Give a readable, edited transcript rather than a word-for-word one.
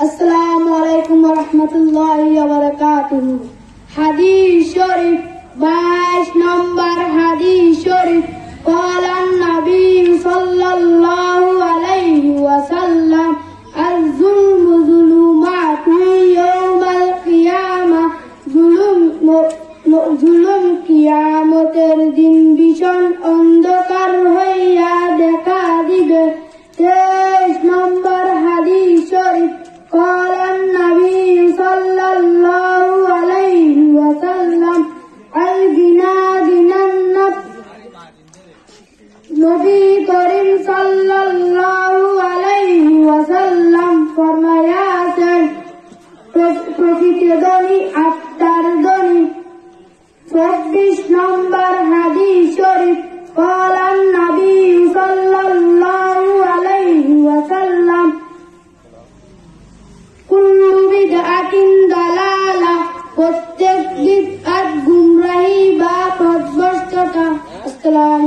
আসসালামু আলাইকুম ওয়া রাহমাতুল্লাহি ওয়া বারাকাতুহু। হাদিস শরীফ 22 নম্বর হাদিস শরীফ। قال النبي صلى الله عليه وسلم الظلم ظلمات يوم القيامة জুলুম কিয়ামতের দিন ভীষণ অন্ধকার হইয়া দেখা দিবে। 23 নম্বর হাদিস শরীফ। قال النبي صلى الله عليه وسلم الغنى غنى النفس। নবী করিম সাল্লাল্লাহু আলাইহি ওয়াসাল্লাম ফরমায়াছেন, প্রকৃত ধনী আত্মার ধনী। 24 নম্বর হাদিস শরীফ। قال النبي صلى الله عليه وسلم كل بدعة ضلالة। প্রত্যেক বিদআত গুমরাহি বা পথভ্রষ্টতা। আসসালামু